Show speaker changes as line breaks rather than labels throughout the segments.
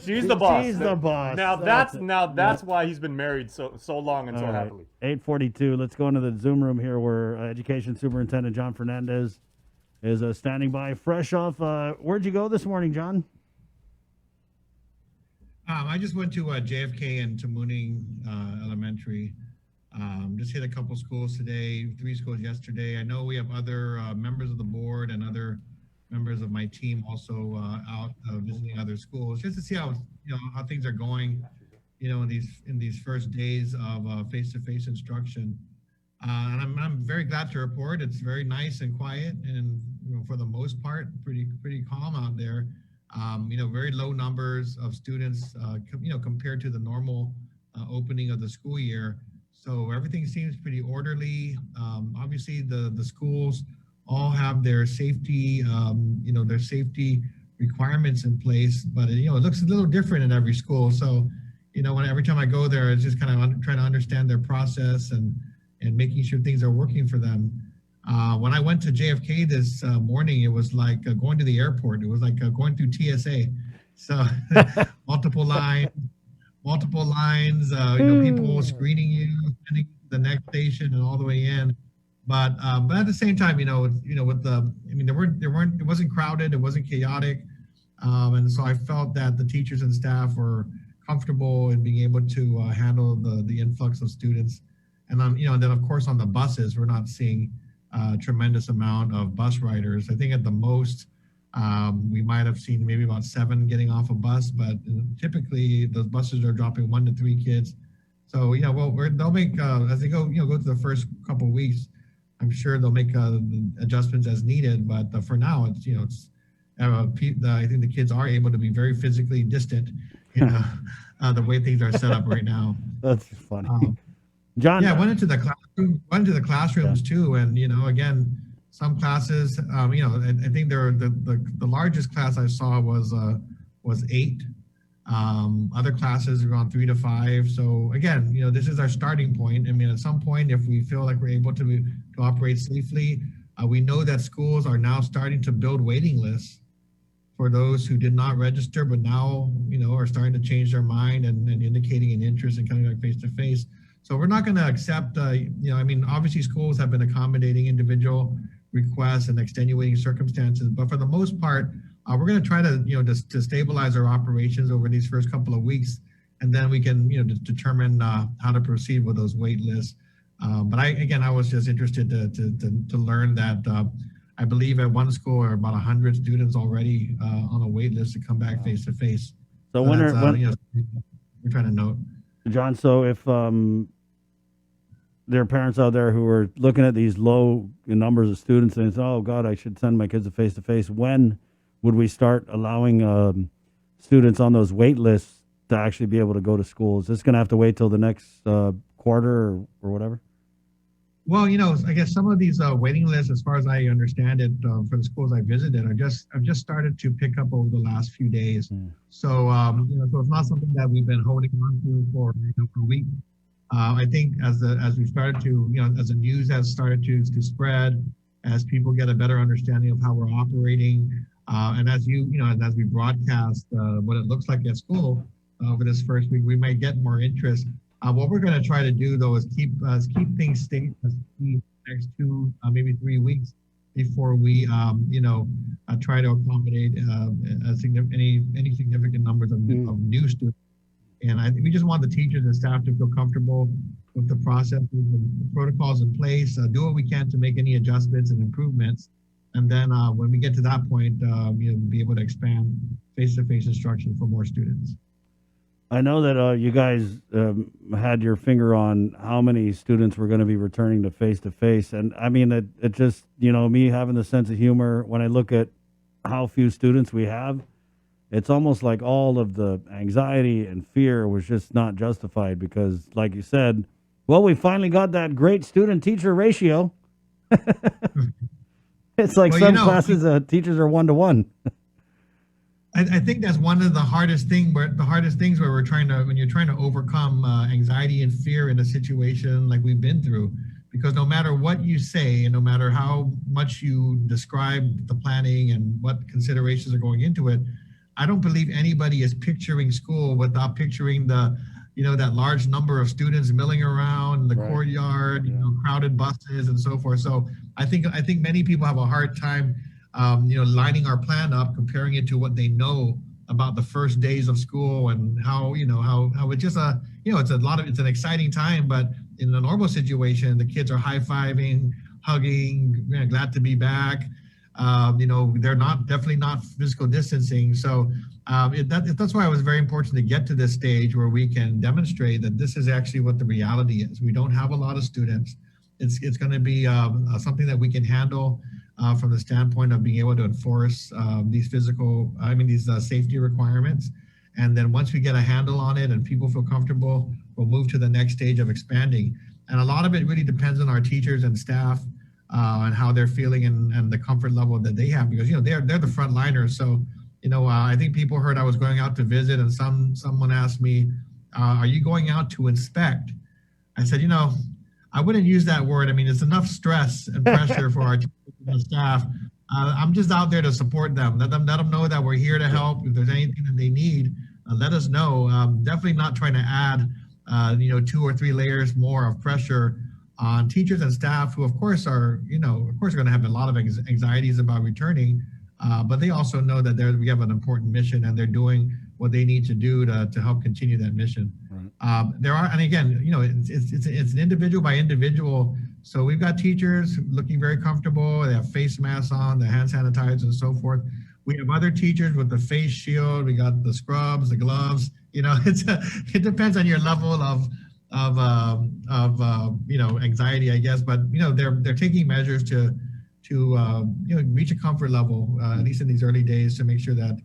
She's the boss.
She's the boss.
That's why he's been married so long and so happily.
8:42. Let's go into the Zoom room here where Education Superintendent Jon Fernandez is standing by, fresh off. Where'd you go this morning, John?
I just went to JFK and to Mooning Elementary. Just hit a couple schools today, 3 schools yesterday. I know we have other members of the board and other members of my team also out visiting other schools, just to see how things are going, in these first days of face-to-face instruction. And I'm very glad to report it's very nice and quiet, and for the most part, pretty calm out there. Very low numbers of students, compared to the normal opening of the school year. So everything seems pretty orderly. Obviously, the schools all have their safety, their safety requirements in place, but it looks a little different in every school. So, every time I go there, it's just kind of trying to understand their process and making sure things are working for them. When I went to JFK this morning, it was like going to the airport. It was like going through TSA. So multiple lines, people screening you, sending you to the next station and all the way in. But at the same time, it wasn't crowded, it wasn't chaotic. And so I felt that the teachers and staff were comfortable in being able to handle the influx of students. And then of course on the buses, we're not seeing a tremendous amount of bus riders. I think at the most, we might have seen maybe about 7 getting off a bus, but typically those buses are dropping 1 to 3 kids. So they'll make as they go through the first couple of weeks, I'm sure they'll make adjustments as needed. But for now, I think the kids are able to be very physically distant. The way things are set up right now.
That's funny. John,
I went into the classrooms too, and again, some classes, I think the largest class I saw was 8. Other classes are around 3 to 5. So again, this is our starting point. I mean, at some point, if we feel like we're able to operate safely, we know that schools are now starting to build waiting lists for those who did not register, but now, are starting to change their mind and indicating an interest in coming back face to face. So we're not going to accept, obviously schools have been accommodating individual requests and extenuating circumstances, but for the most part, we're going to try to, to stabilize our operations over these first couple of weeks, and then we can, determine how to proceed with those wait lists. But I was just interested to learn that I believe at one school are about 100 students already on a wait list to come back face to face.
So when
we're trying to note,
John, so if there are parents out there who are looking at these low numbers of students and say, "Oh God, I should send my kids to face to face," when would we start allowing students on those wait lists to actually be able to go to school? Is this going to have to wait till the next quarter or whatever?
Well, I guess some of these waiting lists, as far as I understand it, for the schools I visited, have just started to pick up over the last few days. So, so it's not something that we've been holding on to for weeks. I think as we started to, as the news has started to spread, as people get a better understanding of how we're operating, and as as we broadcast what it looks like at school over this first week, we might get more interest. What we're going to try to do, though, is keep things stable the next 2, maybe 3 weeks before we, try to accommodate any significant numbers of new students. And I think we just want the teachers and staff to feel comfortable with the processes and the protocols in place, do what we can to make any adjustments and improvements. And then when we get to that point, be able to expand face-to-face instruction for more students.
I know that you guys had your finger on how many students were going to be returning to face-to-face. And I mean, it just, me having the sense of humor, when I look at how few students we have, it's almost like all of the anxiety and fear was just not justified because, like you said, well, we finally got that great student-teacher ratio. It's like some classes, teachers are 1-to-1.
I think that's one of the hardest things where when you're trying to overcome anxiety and fear in a situation like we've been through, because no matter what you say and no matter how much you describe the planning and what considerations are going into it, I don't believe anybody is picturing school without picturing the, that large number of students milling around the
Right.
courtyard,
Yeah.
crowded buses and so forth. So I think many people have a hard time, lining our plan up, comparing it to what they know about the first days of school and how, how it's just it's an exciting time, but in a normal situation, the kids are high-fiving, hugging, glad to be back. They're definitely not physical distancing. So that's why it was very important to get to this stage where we can demonstrate that this is actually what the reality is. We don't have a lot of students. It's going to be something that we can handle from the standpoint of being able to enforce these safety requirements. And then once we get a handle on it and people feel comfortable, we'll move to the next stage of expanding. And a lot of it really depends on our teachers and staff and how they're feeling and the comfort level that they have, because they're the front liners. So I think people heard I was going out to visit, and someone asked me, "Are you going out to inspect?" I said, I wouldn't use that word. I mean, it's enough stress and pressure for our teachers and staff. I'm just out there to support them. Let them know that we're here to help. If there's anything that they need, let us know. Definitely not trying to add, 2 or 3 layers more of pressure on teachers and staff, who of course are going to have a lot of anxieties about returning, but they also know that we have an important mission and they're doing what they need to do to help continue that mission. Right. And again, it's an individual by individual. So we've got teachers looking very comfortable. They have face masks on, the hand sanitizers and so forth. We have other teachers with the face shield. We got the scrubs, the gloves. It depends on your level of anxiety, I guess. But they're taking measures to reach a comfort level, at least in these early days, to make sure that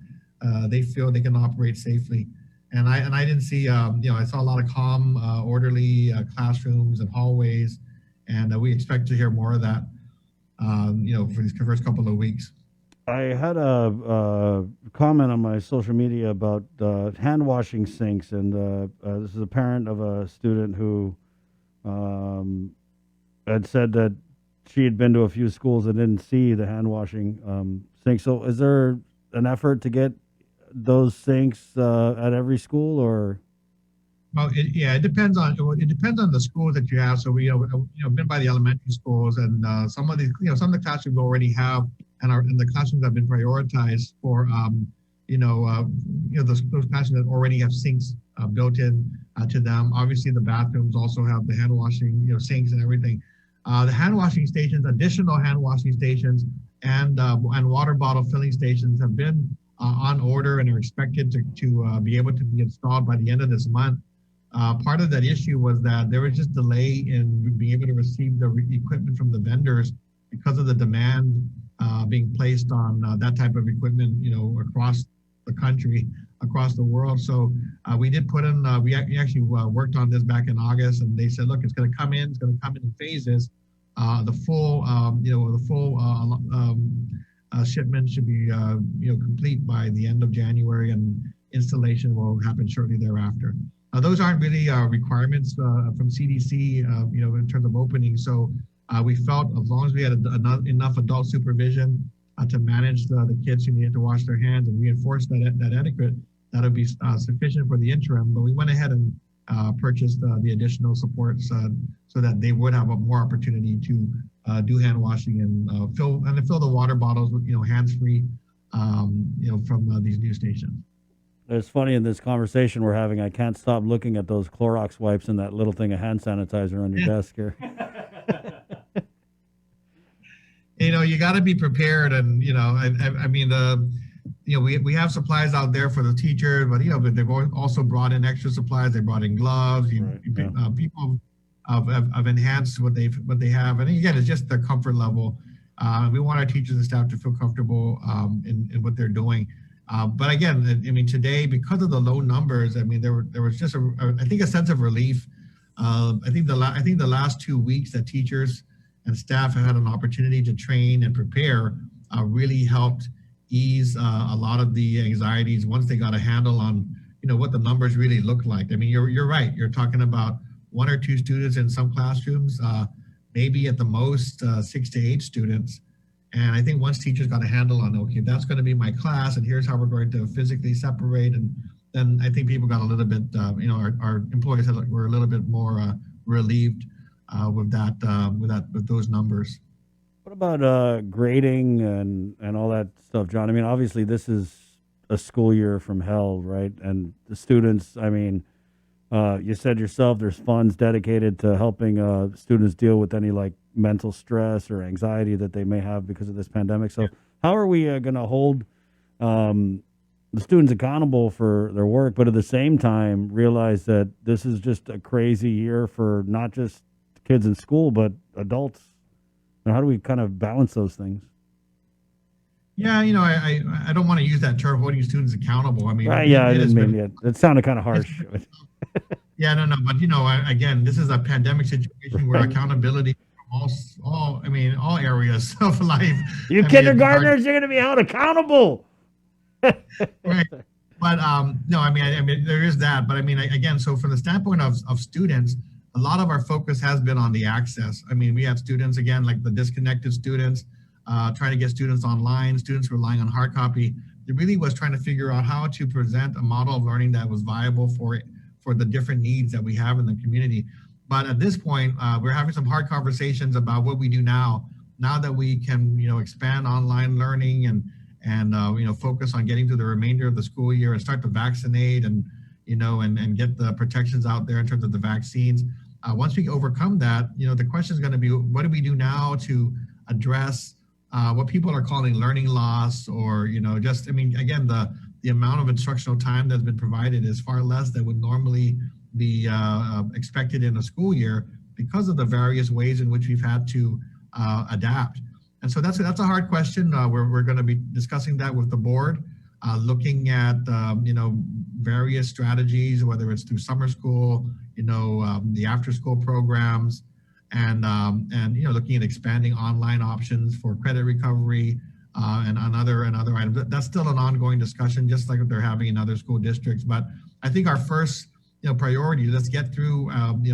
they feel they can operate safely. And I didn't see, I saw a lot of calm, orderly classrooms and hallways, and we expect to hear more of that, for these first couple of weeks.
I had a comment on my social media about hand washing sinks, and this is a parent of a student who had said that she had been to a few schools and didn't see the hand washing sink. So is there an effort to get those sinks at every school, or?
Well, it depends on the schools that you have. So we been by the elementary schools, and some of the classrooms already have, and the classrooms have been prioritized for those classrooms that already have sinks built in to them. Obviously, the bathrooms also have the hand washing sinks and everything. The hand washing stations, additional hand washing stations, and water bottle filling stations have been on order and are expected to be able to be installed by the end of this month. Part of that issue was that there was just delay in being able to receive the equipment from the vendors because of the demand being placed on that type of equipment, across the country, across the world. So we did put in, we actually worked on this back in August, and they said, look, it's going to come in phases. The full shipment should be, complete by the end of January, and installation will happen shortly thereafter. Those aren't really requirements from CDC, in terms of opening. So we felt as long as we had enough adult supervision to manage the kids who needed to wash their hands and reinforce that etiquette, that would be sufficient for the interim. But we went ahead and purchased the additional supports so that they would have a more opportunity to do hand washing and fill the water bottles with hands-free, from these new stations.
It's funny, in this conversation we're having, I can't stop looking at those Clorox wipes and that little thing of hand sanitizer on your desk here.
You got to be prepared, and we have supplies out there for the teachers, but they've also brought in extra supplies. They brought in gloves. People have enhanced what they have, and again, it's just the comfort level. We want our teachers and staff to feel comfortable in what they're doing. But again, today, because of the low numbers, there was just a sense of relief. I think the last 2 weeks that teachers and staff have had an opportunity to train and prepare really helped ease a lot of the anxieties once they got a handle on what the numbers really look like. You're right. You're talking about 1 or 2 students in some classrooms, maybe at the most 6 to 8 students. And I think once teachers got a handle on, okay, that's going to be my class, and here's how we're going to physically separate, and then I think people got a little bit, our employees were a little bit more relieved with those numbers.
What about grading and all that stuff, John? I mean, obviously this is a school year from hell, right? And the students, I mean, you said yourself, there's funds dedicated to helping students deal with any like mental stress or anxiety that they may have because of this pandemic. So, how are we going to hold the students accountable for their work, but at the same time realize that this is just a crazy year for not just kids in school, but adults? And how do we kind of balance those things?
Yeah, I don't want to use that term, holding students accountable. I mean,
Right? Yeah, I
it has
didn't mean
been,
it. It sounded kind of harsh.
yeah, no, but again, this is a pandemic situation where accountability from all areas of life.
You
I mean,
kindergartners, you're going to be held accountable.
right. But no, I mean, there is that. But I mean, again, so from the standpoint of students, a lot of our focus has been on the access. I mean, we have students, again, like the disconnected students, trying to get students online, students relying on hard copy. It really was trying to figure out how to present a model of learning that was viable for the different needs that we have in the community. But at this point, we're having some hard conversations about what we do now that we can, expand online learning and focus on getting through the remainder of the school year and start to vaccinate and get the protections out there in terms of the vaccines. Once we overcome that, the question is going to be, what do we do now to address what people are calling learning loss, or again, the amount of instructional time that's been provided is far less than would normally be expected in a school year because of the various ways in which we've had to adapt. And so that's a hard question. We're going to be discussing that with the board, looking at various strategies, whether it's through summer school, the after school programs, and looking at expanding online options for credit recovery and other items. That's still an ongoing discussion, just like they're having in other school districts. But I think our first priority, let's get through,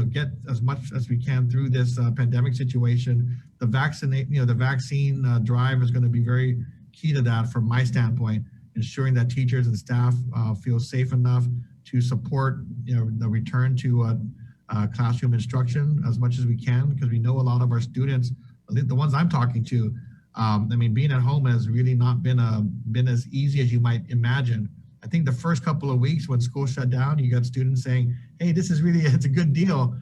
get as much as we can through this pandemic situation. The vaccine drive is going to be very key to that from my standpoint, ensuring that teachers and staff feel safe enough to support, the return to classroom instruction as much as we can, because we know a lot of our students, the ones I'm talking to, being at home has really not been as easy as you might imagine. I think the first couple of weeks when school shut down, you got students saying, "Hey, this is it's a good deal,"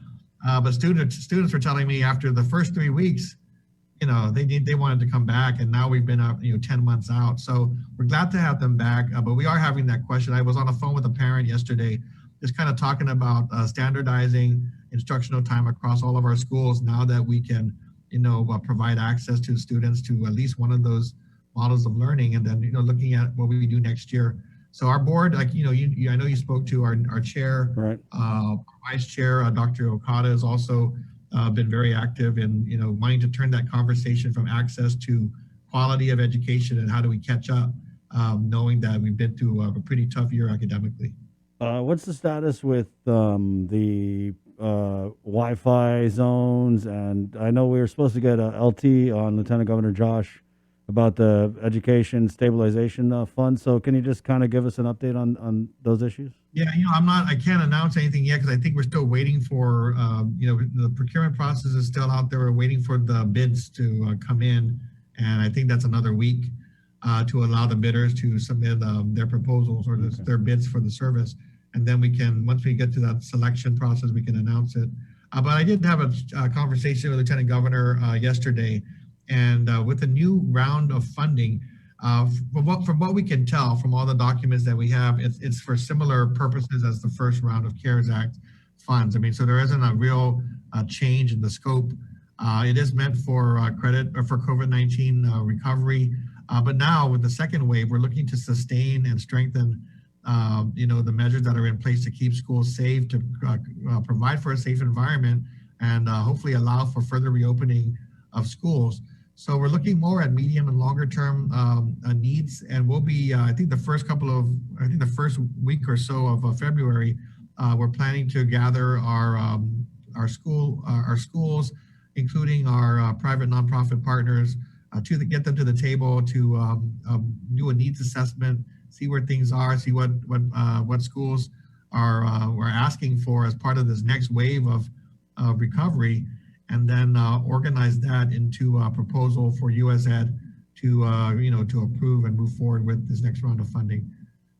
but students were telling me after the first 3 weeks, they wanted to come back, and now we've been 10 months out. So we're glad to have them back, but we are having that question. I was on the phone with a parent yesterday, just kind of talking about standardizing instructional time across all of our schools now that we can, provide access to students to at least one of those models of learning, and then looking at what we do next year. So our board, I know you spoke to our chair,
Right.
Vice Chair, Dr. Okada has also been very active in, wanting to turn that conversation from access to quality of education and how do we catch up, knowing that we've been through a pretty tough year academically.
What's the status with the Wi-Fi zones? And I know we were supposed to get a LT on Lieutenant Governor Josh about the education stabilization fund. So can you just kind of give us an update on those issues?
Yeah, I can't announce anything yet because I think we're still waiting for, the procurement process is still out there. We're waiting for the bids to come in. And I think that's another week to allow the bidders to submit their proposals or their bids for the service. And then once we get to that selection process, we can announce it. But I did have a conversation with Lieutenant Governor yesterday. And with a new round of funding, from what we can tell from all the documents that we have, it's for similar purposes as the first round of CARES Act funds. So there isn't a real change in the scope. It is meant for credit or for COVID-19 recovery. But now with the second wave, we're looking to sustain and strengthen the measures that are in place to keep schools safe, to provide for a safe environment, and hopefully allow for further reopening of schools. So we're looking more at medium and longer term needs, and we'll be, I think the first week or so of February, we're planning to gather our schools, including our private nonprofit partners, get them to the table to do a needs assessment, see where things are, see what schools are asking for as part of this next wave of recovery, and then organize that into a proposal for USED to approve and move forward with this next round of funding.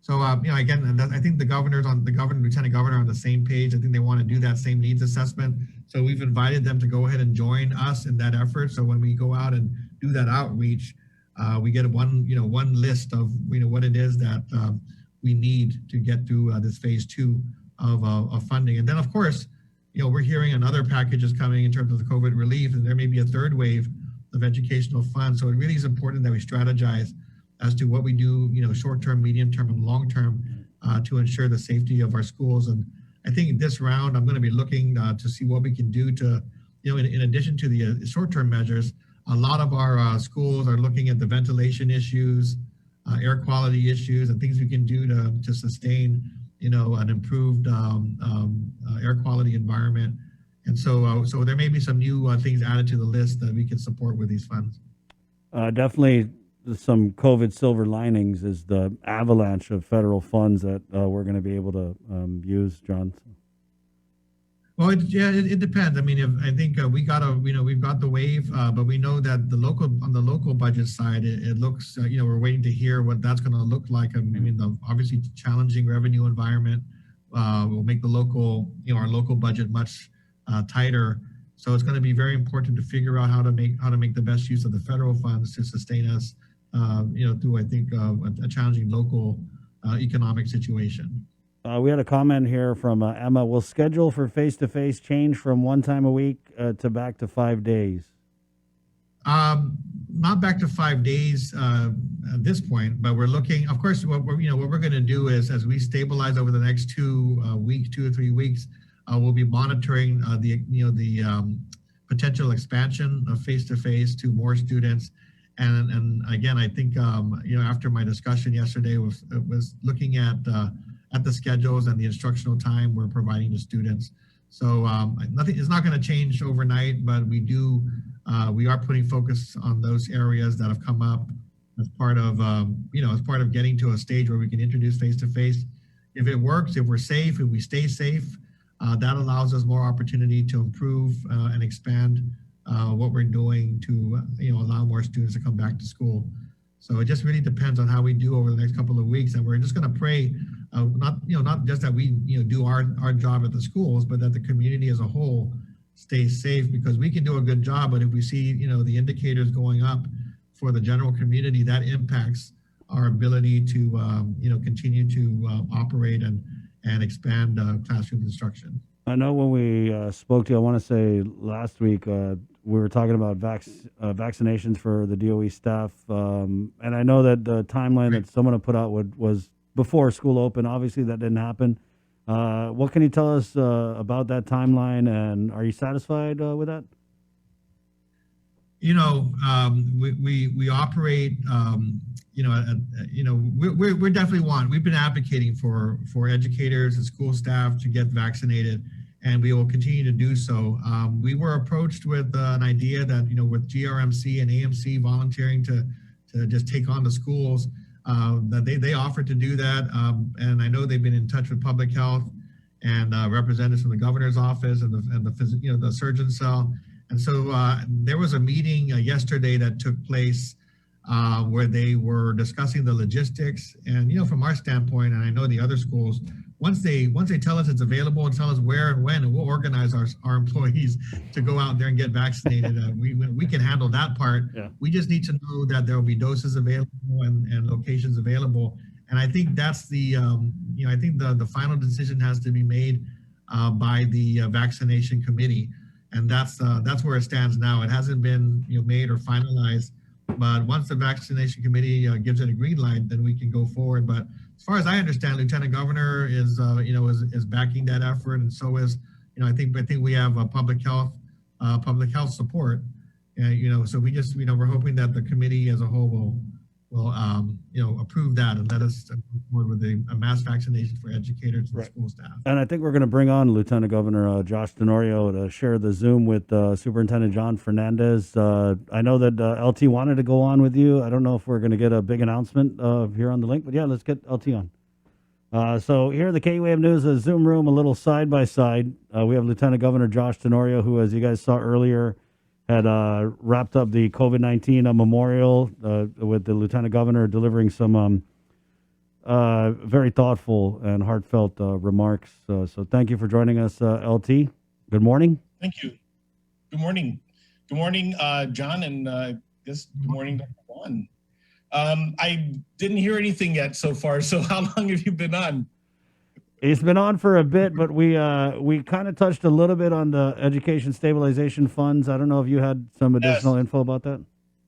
So again, and I think the lieutenant governor are on the same page. I think they want to do that same needs assessment. So we've invited them to go ahead and join us in that effort. So when we go out and do that outreach, we get one list of what it is that we need to get through this phase 2 of funding. And then of course, we're hearing another packages coming in terms of the COVID relief, and there may be a third wave of educational funds. So it really is important that we strategize as to what we do, short-term, medium-term, and long-term to ensure the safety of our schools. And I think this round, I'm going to be looking to see what we can do to, in addition to the short-term measures, a lot of our schools are looking at the ventilation issues, air quality issues, and things we can do to sustain, an improved air quality environment. And so there may be some new things added to the list that we can support with these funds.
Definitely some COVID silver linings is the avalanche of federal funds that we're going to be able to use, John.
Well, it depends. I mean, I think we've got the wave, but we know that on the local budget side, it looks, we're waiting to hear what that's going to look like. I mean, the obviously challenging revenue environment will make the our local budget much tighter. So it's going to be very important to figure out how to make the best use of the federal funds to sustain us, through, I think, a challenging local economic situation.
We had a comment here from Emma. Will schedule for face-to-face change from 1 time a week to back to 5 days?
Not back to 5 days at this point, but we're looking. Of course, what we're going to do is, as we stabilize over the next 2 or 3 weeks, we'll be monitoring the potential expansion of face-to-face to more students. And again, I think after my discussion yesterday was looking at the schedules and the instructional time we're providing to students. So nothing is not going to change overnight, but we are putting focus on those areas that have come up as part of getting to a stage where we can introduce face-to-face. If it works, if we're safe, if we stay safe, that allows us more opportunity to improve and expand what we're doing to allow more students to come back to school. So it just really depends on how we do over the next couple of weeks, and we're just going to pray, not just that we do our job at the schools, but that the community as a whole stays safe, because we can do a good job, but if we see the indicators going up for the general community, that impacts our ability to continue to operate and expand classroom instruction.
I know when we spoke to you, I want to say last week, we were talking about vaccinations for the DOE staff. And I know that the timeline that someone had put out was before school opened. Obviously, that didn't happen. What can you tell us about that timeline, and are you satisfied with that?
We operate, we're definitely we've been advocating for educators and school staff to get vaccinated, and we will continue to do so. We were approached with an idea that, with GRMC and AMC volunteering to just take on the schools, that they offered to do that. And I know they've been in touch with public health and representatives from the governor's office and the surgeon cell. And so there was a meeting yesterday that took place where they were discussing the logistics. And, from our standpoint, and I know the other schools, once they tell us it's available and tell us where and when, and we'll organize our employees to go out there and get vaccinated. We can handle that part. Yeah. We just need to know that there will be doses available and locations available. And I think that's I think the final decision has to be made by the vaccination committee. And that's where it stands now. It hasn't been made or finalized, but once the vaccination committee gives it a green light, then we can go forward. But as far as I understand, Lieutenant Governor is backing that effort, and so is I think we have public health support. So we just we're hoping that the committee as a whole will, approve that and let us move forward with a mass vaccination for educators and
Right.
school staff.
And I think we're going to bring on Lieutenant Governor Josh Tenorio to share the Zoom with Superintendent Jon Fernandez. I know that LT wanted to go on with you. I don't know if we're going to get a big announcement here on the link, but yeah, let's get LT on. So here in the K-Wave News Zoom room, a little side by side, we have Lieutenant Governor Josh Tenorio, who, as you guys saw earlier, had wrapped up the COVID-19 memorial with the Lieutenant Governor delivering some very thoughtful and heartfelt remarks. So thank you for joining us, LT. Good morning.
Thank you. Good morning. Good morning, John, and good morning, Dr. Juan. I didn't hear anything yet so far. So how long have you been on?
It's been on for a bit, but we kind of touched a little bit on the education stabilization funds. I don't know if you had some additional info about that.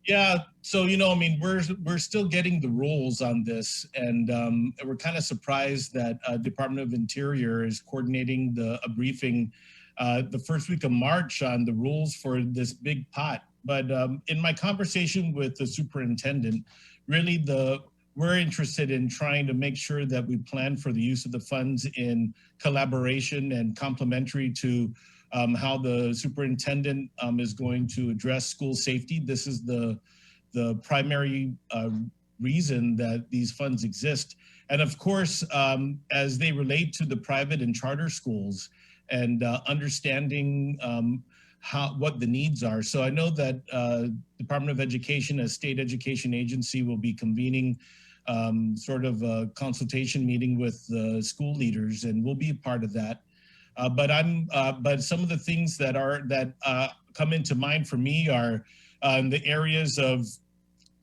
Yeah. So, we're still getting the rules on this, and we're kind of surprised that Department of Interior is coordinating a briefing the first week of March on the rules for this big pot. But in my conversation with the superintendent, really we're interested in trying to make sure that we plan for the use of the funds in collaboration and complementary to how the superintendent is going to address school safety. This is the primary reason that these funds exist. And of course, as they relate to the private and charter schools and understanding what the needs are. So I know that Department of Education, as state education agency, will be convening sort of a consultation meeting with the school leaders, and we'll be a part of that. But some of the things that come into mind for me are the areas of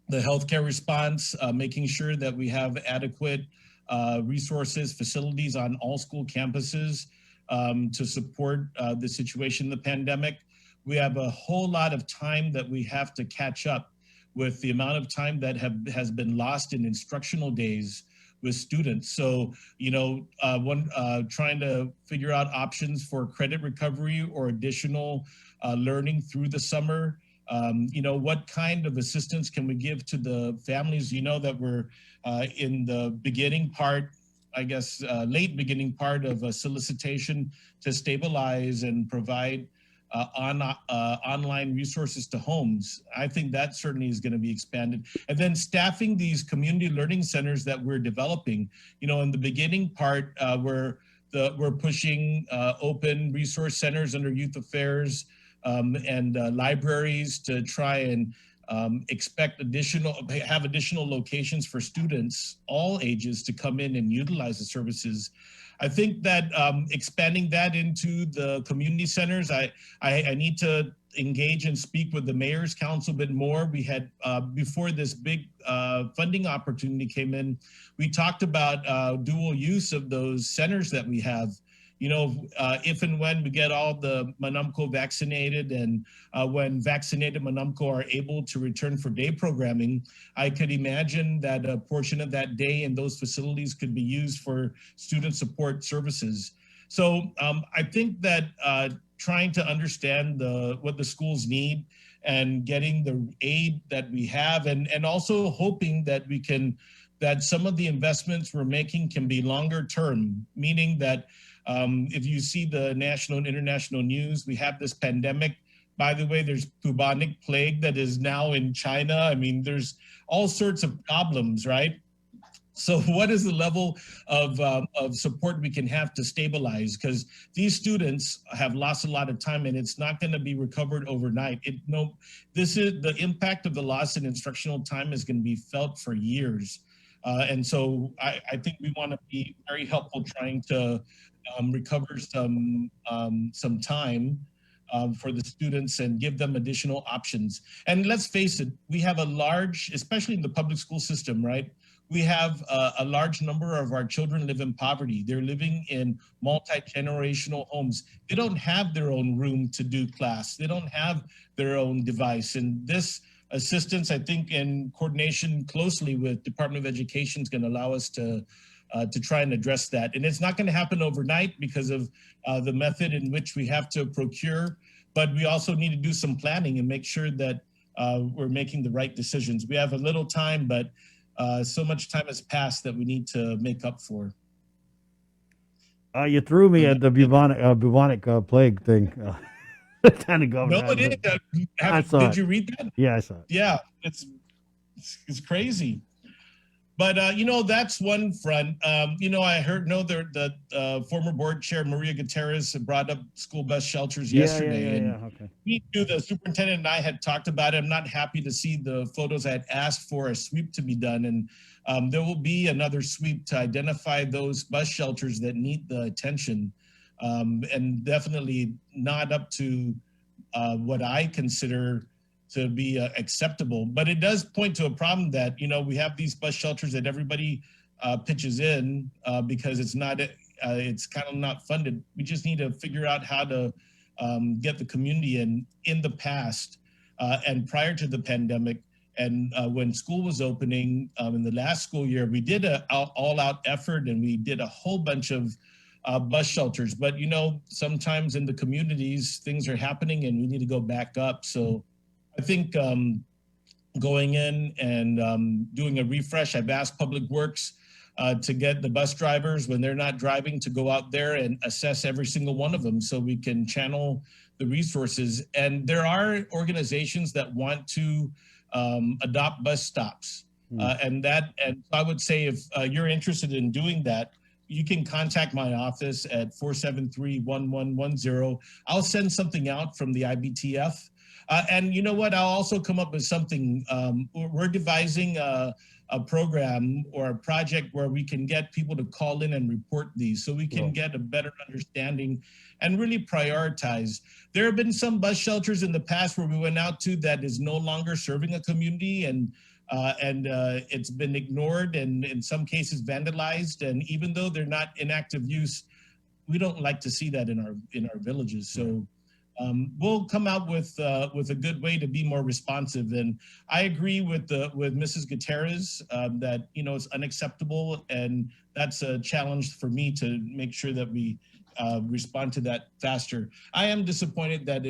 the healthcare response, making sure that we have adequate resources, facilities on all school campuses to support the situation in the pandemic. We have a whole lot of time that we have to catch up with the amount of time that has been lost in instructional days with students. So, trying to figure out options for credit recovery or additional learning through the summer. What kind of assistance can we give to the families? That we're in the beginning part, I guess, late beginning part of a solicitation to stabilize and provide online resources to homes. I think that certainly is going to be expanded. And then staffing these community learning centers that we're developing. In the beginning part, we're pushing open resource centers under youth affairs and libraries to try and have additional locations for students, all ages, to come in and utilize the services. I think that expanding that into the community centers, I need to engage and speak with the Mayor's Council a bit more. We had, before this big funding opportunity came in, we talked about dual use of those centers that we have. If and when we get all the Manumco vaccinated and when vaccinated Manumco are able to return for day programming, I could imagine that a portion of that day in those facilities could be used for student support services. So I think that trying to understand what the schools need and getting the aid that we have, and also hoping that that some of the investments we're making can be longer term, meaning that if you see the national and international news, we have this pandemic. By the way, there's bubonic plague that is now in China. I mean, there's all sorts of problems, right? So what is the level of support we can have to stabilize? Because these students have lost a lot of time and it's not going to be recovered overnight. This is the impact of the loss in instructional time is going to be felt for years. And so I think we want to be very helpful trying to recover some time for the students and give them additional options. And let's face it, we have a large, especially in the public school system, right? We have a large number of our children live in poverty. They're living in multi-generational homes. They don't have their own room to do class. They don't have their own device. And this assistance, I think, in coordination closely with Department of Education is going to allow us to try and address that. And it's not going to happen overnight because of the method in which we have to procure, but we also need to do some planning and make sure that we're making the right decisions. We have a little time, but so much time has passed that we need to make up for.
You threw me at the bubonic plague thing. Lieutenant
No,
Governor.
it is.
I saw
Did
it.
you read that?
Yeah, I saw it.
Yeah, it's crazy. But that's one front. I know the former board chair Maria Gutierrez brought up school bus shelters yesterday, and
Okay.
me too. The superintendent and I had talked about it. I'm not happy to see the photos. I had asked for a sweep to be done, and there will be another sweep to identify those bus shelters that need the attention, and definitely not up to what I consider to be acceptable. But it does point to a problem that, we have these bus shelters that everybody pitches in because it's kind of not funded. We just need to figure out how to get the community in the past and prior to the pandemic. And when school was opening in the last school year, we did an all-out effort, and we did a whole bunch of bus shelters. But, sometimes in the communities, things are happening and we need to go back up. So I think going in and doing a refresh, I've asked Public Works to get the bus drivers, when they're not driving, to go out there and assess every single one of them so we can channel the resources. And there are organizations that want to adopt bus stops. And I would say, if you're interested in doing that, you can contact my office at 473-1110. I'll send something out from the IBTF. And you know what? I'll also come up with something. We're devising a program or a project where we can get people to call in and report these, so we can get a better understanding and really prioritize. There have been some bus shelters in the past where we went out to that is no longer serving a community, and it's been ignored and in some cases vandalized. And even though they're not in active use, we don't like to see that in our villages. So we'll come out with a good way to be more responsive. And I agree with Mrs. Gutierrez that it's unacceptable, and that's a challenge for me to make sure that we respond to that faster. I am disappointed that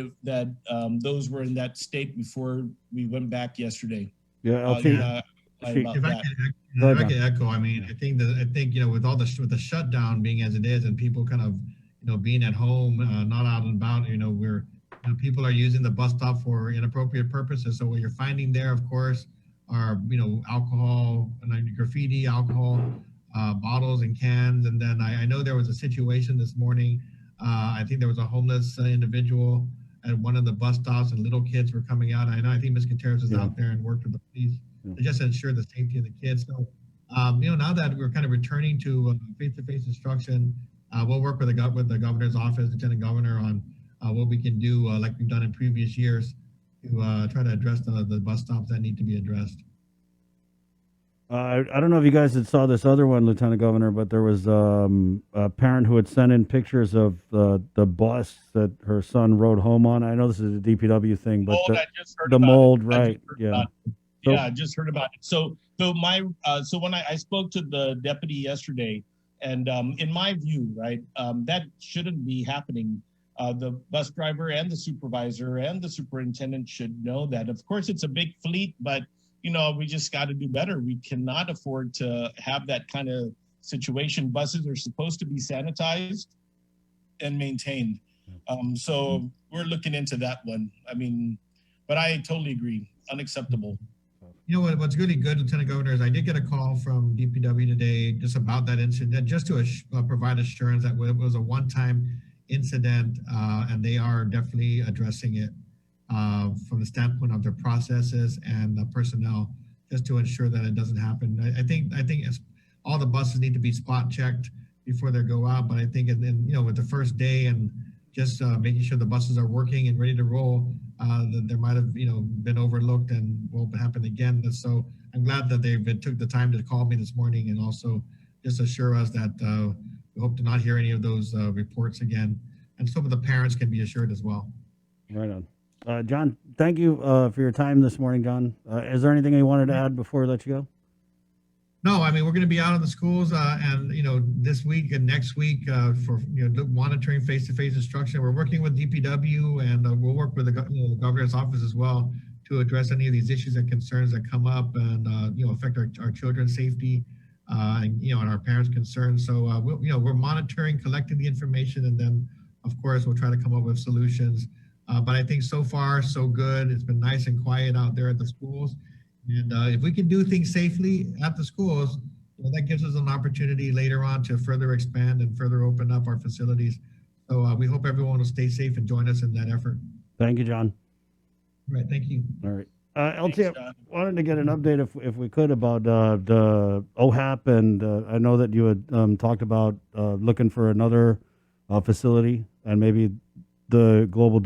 those were in that state before we went back yesterday.
Yeah,
If I can echo, I mean, I think with with the shutdown being as it is, and people kind of being at home, not out and about, people are using the bus stop for inappropriate purposes. So what you're finding there, of course, are alcohol and graffiti, alcohol bottles and cans. And then I know there was a situation this morning. I think there was a homeless individual at one of the bus stops, and little kids were coming out. I think Ms. Gutierrez was out there and worked with the police to just ensure the safety of the kids. So now that we're kind of returning to face-to-face instruction, we'll work with the governor's office, Lieutenant Governor, on what we can do, like we've done in previous years, to try to address the bus stops that need to be addressed.
I don't know if you guys had saw this other one, Lieutenant Governor, but there was a parent who had sent in pictures of the bus that her son rode home on. I know this is a DPW thing, but
I just heard
the
about
mold,
it.
right? Yeah.
Yeah, I just heard about it. So when I spoke to the deputy yesterday, and in my view, right, that shouldn't be happening. The bus driver and the supervisor and the superintendent should know that. Of course, it's a big fleet, but we just got to do better. We cannot afford to have that kind of situation. Buses are supposed to be sanitized and maintained. So we're looking into that one. I mean, but I totally agree. Unacceptable.
What's really good, Lieutenant Governor, is I did get a call from DPW today just about that incident, just to provide assurance that it was a one-time incident, and they are definitely addressing it from the standpoint of their processes and the personnel, just to ensure that it doesn't happen. I think all the buses need to be spot checked before they go out, but I think with the first day and just making sure the buses are working and ready to roll, that there might have been overlooked and won't happen again. So I'm glad that they took the time to call me this morning and also just assure us that we hope to not hear any of those reports again, and some of the parents can be assured as well.
Right on. John, thank you for your time this morning, John. Is there anything you wanted to add before we let you go?
No, I mean, we're going to be out in the schools and this week and next week for monitoring face-to-face instruction. We're working with DPW, and we'll work with the governor's office as well to address any of these issues and concerns that come up and, affect our children's safety, and our parents' concerns. So, we're monitoring, collecting the information, and then, of course, we'll try to come up with solutions. But I think so far, so good. It's been nice and quiet out there at the schools. And if we can do things safely at the schools, that gives us an opportunity later on to further expand and further open up our facilities. So we hope everyone will stay safe and join us in that effort.
Thank you, John.
All right, thank you.
All right. LT,
Thanks, John.
wanted to get an update if we could about the OHAP, and I know that you had talked about looking for another facility and maybe the global